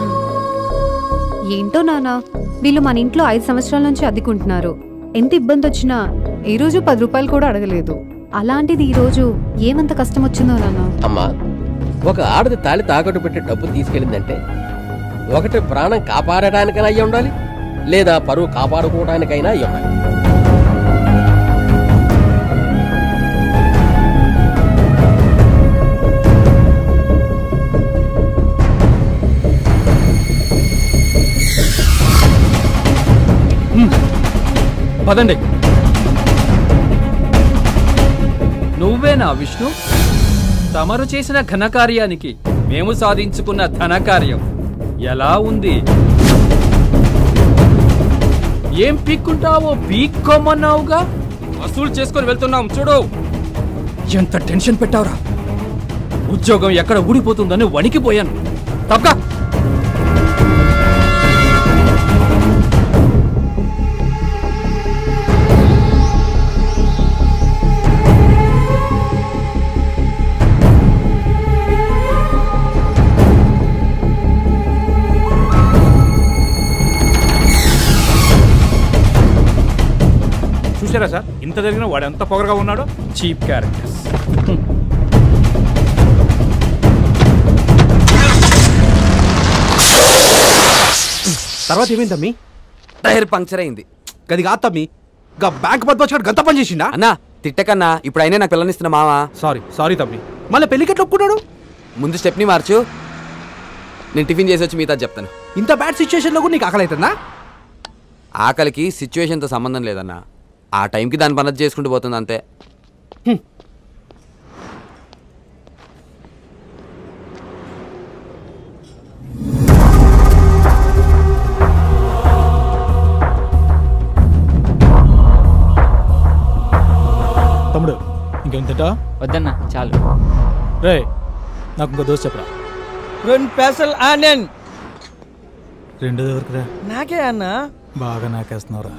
ఏంటో నానా, వీళ్ళు మన ఇంట్లో 5 సంవత్సరాల నుంచి అద్దెకుంటున్నారు. ఎంత ఇబ్బంది వచ్చినా ఈ రోజు 10 రూపాయలు కూడా అడగలేదు. అలాంటిది ఈ రోజు ఏమంత కష్టం వచ్చిందో నాన్న. అమ్మా, ఒక ఆడది తాళి తాకట్టు పెట్టి డబ్బులు తీసుకెళ్ళిందంటే ఒకటి ప్రాణం కాపాడటానికైనా అయ్యి ఉండాలి, లేదా పరువు కాపాడుకోవడానికైనా అయ్యి ఉండాలి. పదండి. నువ్వేనా విష్ణు? తమరు చేసిన ఘనకార్యానికి మేము సాధించుకున్న ధనకార్యం ఎలా ఉంది? ఏం పీక్కుంటావో పీక్కోమన్నావుగా, వసూలు చేసుకొని వెళ్తున్నాం చూడు. ఎంత టెన్షన్ పెట్టావురా, ఉద్యోగం ఎక్కడ ఊడిపోతుందని వణికిపోయాను. తప్పక చూసారా సార్, ఇంత జరిగిన వాడు ఎంత పొగరగా ఉన్నాడో. Cheap characters. తర్వాత ఏమైంది తమ్మి? టైర్ పంక్చర్ అయింది. గది కాదు తమ్మి, బ్యాంక్ బద్మాష్ గంత పని చేసిండా? అన్నా తిట్టకన్నా, ఇప్పుడు అయినా నాకు పిల్లనిస్తున్నా మావా. సారీ తమ్మి. మళ్ళీ పెళ్లికెట్లు ఒప్పుకున్నాడు? ముందు స్టెప్ని మార్చు, నేను టిఫిన్ చేసి వచ్చి మీతో చెప్తాను. ఇంత బ్యాడ్ సిచ్యువేషన్ లో కూడా నీకు ఆకలి అవుతుందా? ఆకలికి సిచ్యువేషన్తో సంబంధం లేదన్నా, ఆ టైంకి దాని పని చేసుకుంటూ పోతుంది అంతే. తమ్ముడు ఇంకేం తింటా? వద్దన్నా చాలు. రే నాకు ఇంకో దోశ చెప్పరా. 2 పెసలు ఆనియన్. రెండోది ఎవరికిరా? నాకే అన్నా. బాగా నాకేస్తున్నావురా.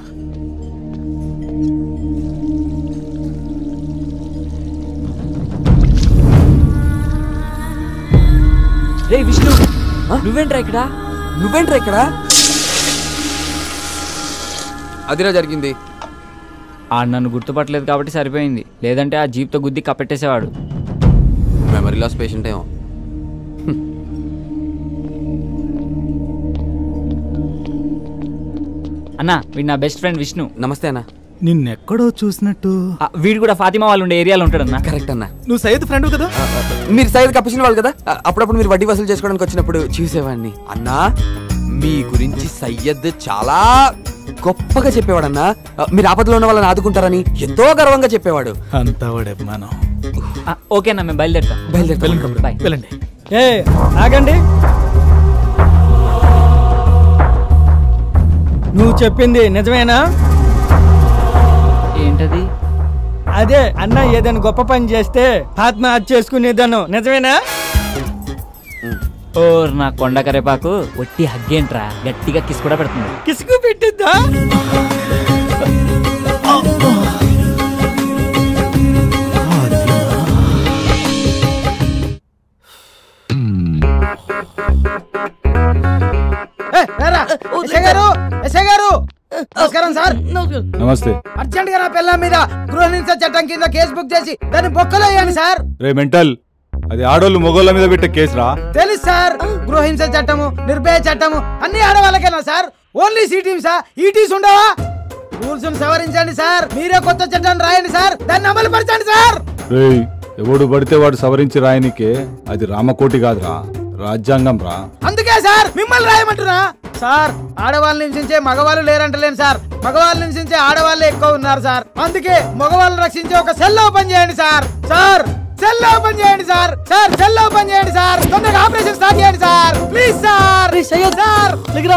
రే విష్ణు, నువ్వేంట్రా ఇక్కడ? అదిరా జరిగింది. ఆడు నన్ను గుర్తుపట్టలేదు కాబట్టి సరిపోయింది, లేదంటే ఆ జీప్తో గుద్ది కప్పెట్టేసేవాడు. మెమరీ లాస్ పేషెంట్ ఏమో. అన్నా వీడు నా బెస్ట్ ఫ్రెండ్ విష్ణు. నమస్తే అన్న. నిన్నెక్కడో చూసినట్టు. వీడు కూడా ఫాతిమా వాళ్ళు ఉండే ఏరియాలో ఉంటాడన్నా. కరెక్ట్ అన్న. నువ్వు సయ్యద్ ఫ్రెండ్ కదా? మీరు సయ్యద్ కప్పించిన వాళ్ళు కదా, అప్పుడప్పుడు మీరు వడ్డీ వసూలు చేసుకోవడానికి వచ్చినప్పుడు చూసేవాడిని. అన్నా మీ గురించి సయ్యద్ చాలా గొప్పగా చెప్పేవాడన్నా. మీరు ఆపదలో ఉన్న వాళ్ళని ఆదుకుంటారని ఎంతో గర్వంగా చెప్పేవాడు. అంతా వాడే అభిమానం. ఓకేనా, మేము బయలుదేరుతాం. బాయ్. వెళ్ళండి. ఆగండి. నువ్వు చెప్పింది నిజమేనా? ఏంటది? అదే అన్న ఏదైనా గొప్ప పని చేస్తే ఆత్మహత్య చేసుకునేదాను నిజమేనా? ఓ నా కొండ కరేపాకు ఒట్టి హగ్గేంట్రా, గట్టిగా కిస్ కూడా పెడుతుంది. కిసుకు పెట్టిద్దా? నమస్కారం సార్. నమస్తే. అర్జెంట్ గా నా పిల్ల మీద గృహహింస చట్టం కింద కేసు బుక్ చేసి దాన్ని బొక్కలో వేయండి సార్. రే మెంటల్, అది ఆడోళ్ళు మొగోళ్ళ మీద పెట్టే కేసురా. తెలుసు సార్, గృహహింస చట్టము, నిర్భయ చట్టము అన్ని ఆడవాళ్ళకేనా సార్? ఓన్లీ సి టీమ్సా, ఈ టీమ్స్ ఉండవా? రూల్స్ సవరించండి సార్. మీరే కొత్త చట్టాన్ని రాయండి సార్, దాన్ని అమలు పరచండి సార్. రేయ్, ఎవడు పడితే వాడు సవరించి రాయనికే అది రామకోటి కాదురా, రాజ్యాంగం రా. అందుకే సార్ మిమ్మల్ని రాయమంటున్నా సార్. ఆడవాళ్ళని హింసించే మగవాళ్ళు లేరంటలేను సార్, మగవాళ్ళని హింసించే ఆడవాళ్ళే ఎక్కువ ఉన్నారు సార్. అందుకే మగవాళ్ళని రక్షించే ఒక సెల్ ఓపెన్ చేయండి సార్. సార్ సెల్ ఓపెన్ చేయండి సార్. సార్ సెల్ ఓపెన్ చేయండి సార్. తొందరగా ఆపరేషన్ స్టార్ట్ చేయండి సార్. Please sir. సార్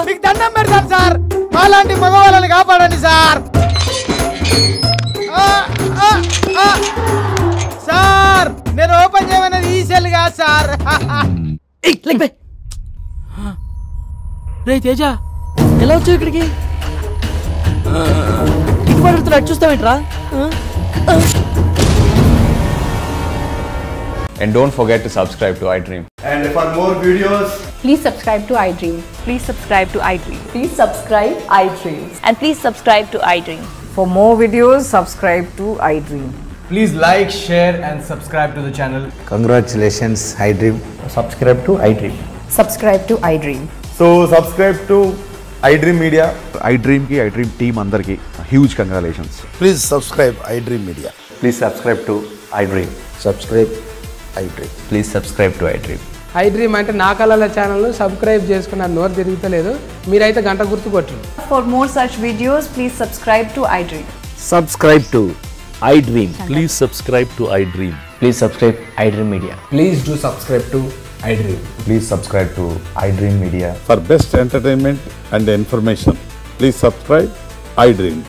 మీకు దండం పెడతాను సార్. అలాంటి మగవాళ్ళని కాపాడండి సార్. సార్ నేను ఓపెన్ చేయమన్నది ఈ సెల్ కాదు సార్. రే తేజ, ఎలా వచ్చావు ఇక్కడికి? ఇటు చూస్తావేంట్రా? And don't forget to subscribe to iDream. And for more videos, please subscribe to iDream. Please subscribe to iDream. Please subscribe iDream. And please subscribe to iDream. For more videos, subscribe to iDream. please like, share and subscribe to the channel. Congratulations, iDream. Subscribe to iDream. Subscribe to iDream. So subscribe to iDream Media. iDream ki iDream team andarki huge congratulations. Please subscribe iDream Media. Please subscribe to iDream. Subscribe iDream. Please subscribe to iDream. iDream అంటే నా కళల channel subscribe చేసుకున్న నోరు తిరుగుతలేదు. మీరైతే గంట గుర్తు కొట్టండి. For more such videos, please subscribe to iDream. Subscribe to iDream. Please subscribe to iDream. Please subscribe iDream Media. Please do subscribe to iDream. Please subscribe to iDream Media. For best entertainment and information, please subscribe iDream.